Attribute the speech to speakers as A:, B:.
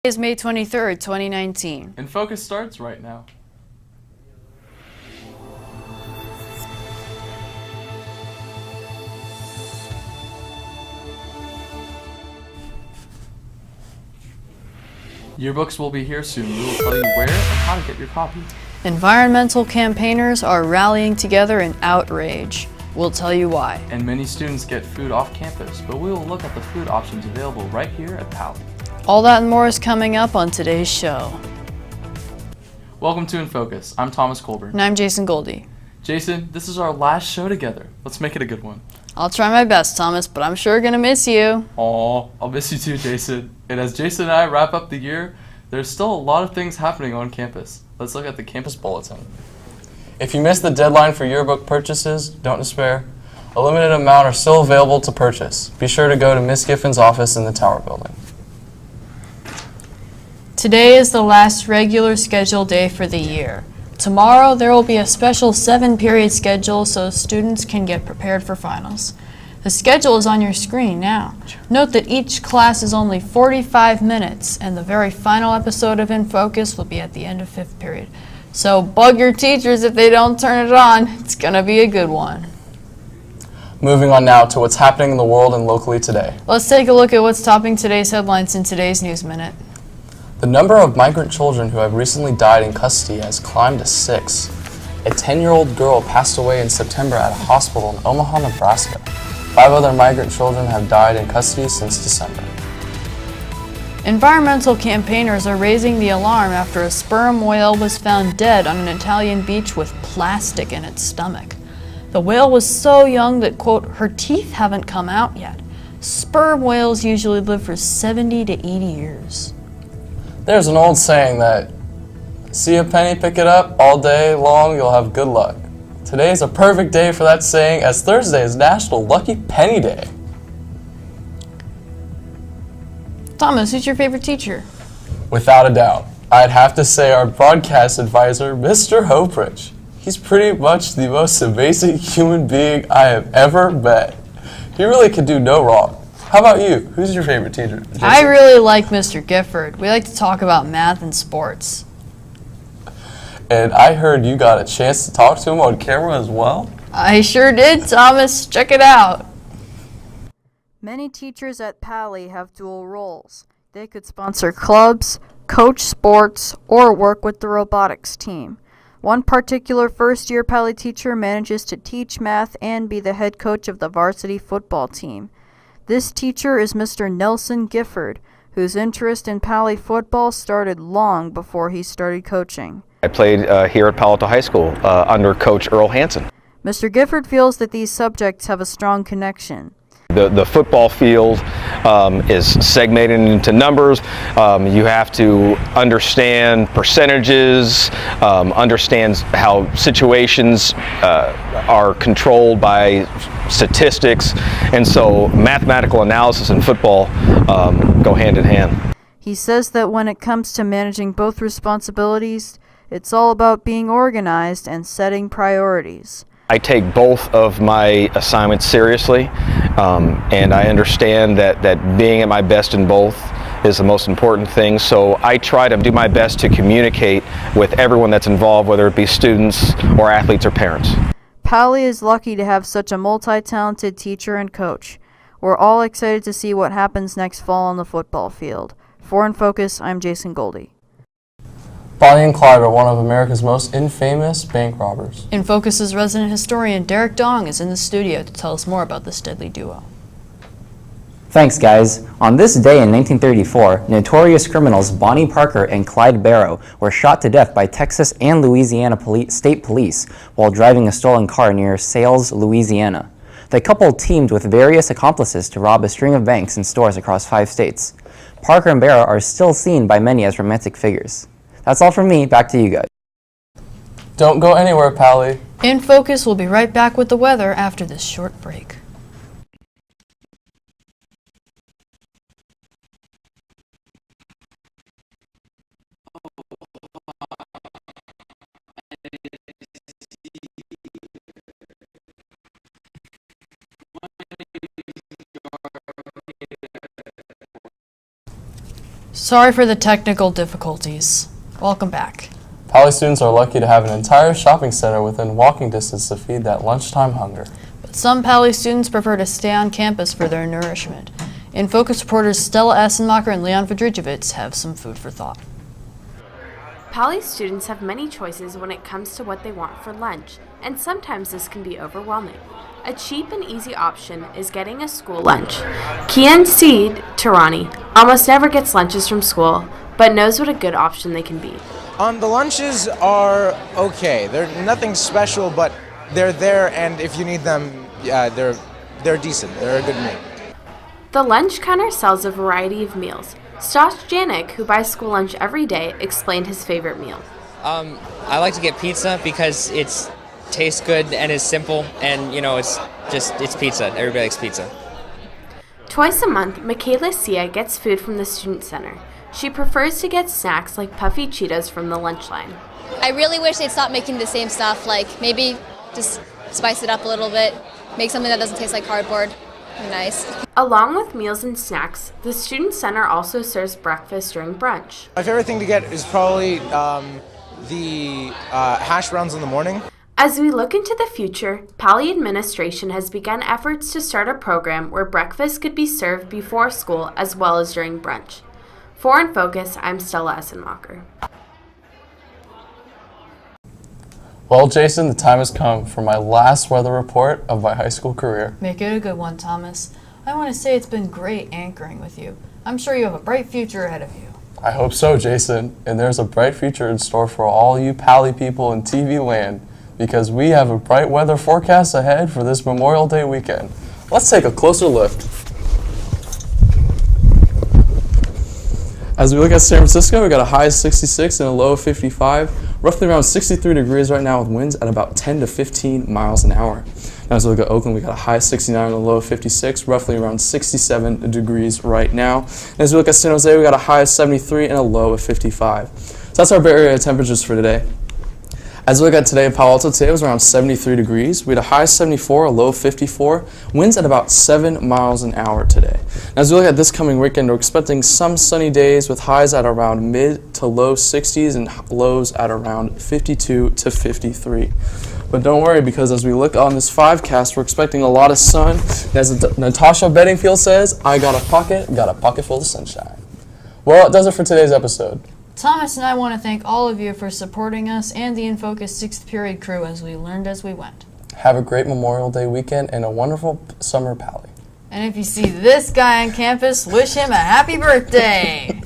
A: Is May 23rd, 2019.
B: InFocus starts right now. Yearbooks will be here soon. We will tell you where and how to get your copy.
A: Environmental campaigners are rallying together in outrage. We'll tell you why.
B: And many students get food off campus, but we will look at the food options available right here at Pally.
A: All that and more is coming up on today's show.
B: Welcome to InFocus. I'm Thomas Colburn.
A: And I'm Jason Goldie.
B: Jason, this is our last show together. Let's make it a good one.
A: I'll try my best, Thomas, but I'm sure gonna miss you.
B: Aw, I'll miss you too, Jason. And as Jason and I wrap up the year, there's still a lot of things happening on campus. Let's look at the campus bulletin. If you missed the deadline for yearbook purchases, don't despair. A limited amount are still available to purchase. Be sure to go to Miss Giffin's office in the Tower Building.
A: Today is the last regular scheduled day for the year. Tomorrow there will be a special 7-period schedule so students can get prepared for finals. The schedule is on your screen now. Note that each class is only 45 minutes and the very final episode of InFocus will be at the end of 5th period. So bug your teachers if they don't turn it on. It's gonna be a good one.
B: Moving on now to what's happening in the world and locally today.
A: Let's take a look at what's topping today's headlines in today's News Minute.
B: The number of migrant children who have recently died in custody has climbed to 6. A 10-year-old girl passed away in September at a hospital in Omaha, Nebraska. 5 other migrant children have died in custody since December.
A: Environmental campaigners are raising the alarm after a sperm whale was found dead on an Italian beach with plastic in its stomach. The whale was so young that, quote, her teeth haven't come out yet. Sperm whales usually live for 70 to 80 years.
B: There's an old saying that, see a penny, pick it up, all day long you'll have good luck. Today is a perfect day for that saying as Thursday is National Lucky Penny Day.
A: Thomas, who's your favorite teacher?
B: Without a doubt, I'd have to say our broadcast advisor, Mr. Hoprich. He's pretty much the most amazing human being I have ever met. He really could do no wrong. How about you? Who's your favorite teacher, Jason?
A: I really like Mr. Gifford. We like to talk about math and sports.
B: And I heard you got a chance to talk to him on camera as well?
A: I sure did, Thomas. Check it out. Many teachers at Pally have dual roles. They could sponsor clubs, coach sports, or work with the robotics team. One particular first-year Pally teacher manages to teach math and be the head coach of the varsity football team. This teacher is Mr. Nelson Gifford, whose interest in Pally football started long before he started coaching.
C: I played here at Palo Alto High School under Coach Earl Hansen.
A: Mr. Gifford feels that these subjects have a strong connection.
C: The football field is segmented into numbers. You have to understand percentages, understand how situations are controlled by statistics, and so mathematical analysis and football go hand in hand.
A: He says that when it comes to managing both responsibilities, it's all about being organized and setting priorities.
C: I take both of my assignments seriously, and I understand that being at my best in both is the most important thing, so I try to do my best to communicate with everyone that's involved, whether it be students or athletes or parents.
A: Pally is lucky to have such a multi-talented teacher and coach. We're all excited to see what happens next fall on the football field. For InFocus, I'm Jason Goldie.
B: Bonnie and Clyde are one of America's most infamous bank robbers.
A: InFocus's resident historian Derek Dong is in the studio to tell us more about this deadly duo.
D: Thanks, guys. On this day in 1934, notorious criminals Bonnie Parker and Clyde Barrow were shot to death by Texas and Louisiana state police while driving a stolen car near Sales, Louisiana. The couple teamed with various accomplices to rob a string of banks and stores across 5 states. Parker and Barrow are still seen by many as romantic figures. That's all from me. Back to you guys.
B: Don't go anywhere, Pally.
A: InFocus will be right back with the weather after this short break. Sorry for the technical difficulties. Welcome back.
B: Pali students are lucky to have an entire shopping center within walking distance to feed that lunchtime hunger.
A: But some Pali students prefer to stay on campus for their nourishment. InFocus reporters Stella Essenmacher and Leon Fedrichevitz have some food for thought.
E: Pali students have many choices when it comes to what they want for lunch, and sometimes this can be overwhelming. A cheap and easy option is getting a school lunch. Kian Seed Tirani almost never gets lunches from school, but knows what a good option they can be.
F: The lunches are okay. They're nothing special, but they're there, and if you need them, they're decent. They're a good meal.
E: The lunch counter sells a variety of meals. Stosh Janik, who buys school lunch every day, explained his favorite meal.
G: I like to get pizza because it tastes good and is simple, and it's pizza. Everybody likes pizza.
E: Twice a month, Michaela Sia gets food from the Student Center. She prefers to get snacks like puffy Cheetos from the lunch line.
H: I really wish they'd stop making the same stuff, like maybe just spice it up a little bit, make something that doesn't taste like cardboard. Nice.
E: Along with meals and snacks, the Student Center also serves breakfast during brunch.
F: My favorite thing to get is probably the hash browns in the morning.
E: As we look into the future, Pali administration has begun efforts to start a program where breakfast could be served before school as well as during brunch. For InFocus, I'm Stella Essenmacher.
B: Well, Jason, the time has come for my last weather report of my high school career.
A: Make it a good one, Thomas. I want to say it's been great anchoring with you. I'm sure you have a bright future ahead of you.
B: I hope so, Jason. And there's a bright future in store for all you Pali people in TV land, because we have a bright weather forecast ahead for this Memorial Day weekend. Let's take a closer look. As we look at San Francisco, we got a high of 66 and a low of 55, roughly around 63 degrees right now with winds at about 10 to 15 miles an hour. Now as we look at Oakland, we got a high of 69 and a low of 56, roughly around 67 degrees right now. And as we look at San Jose, we got a high of 73 and a low of 55. So that's our Bay Area temperatures for today. As we look at today in Palo Alto, today was around 73 degrees. We had a high of 74, a low of 54, winds at about 7 miles an hour today. Now, as we look at this coming weekend, we're expecting some sunny days with highs at around mid to low 60s and lows at around 52 to 53. But don't worry, because as we look on this 5cast, we're expecting a lot of sun. As Natasha Bedingfield says, I got a pocket full of sunshine. Well, that does it for today's episode.
A: Thomas and I want to thank all of you for supporting us and the InFocus 6th period crew as we learned as we went.
B: Have a great Memorial Day weekend and a wonderful summer Pali.
A: And if you see this guy on campus, wish him a happy birthday!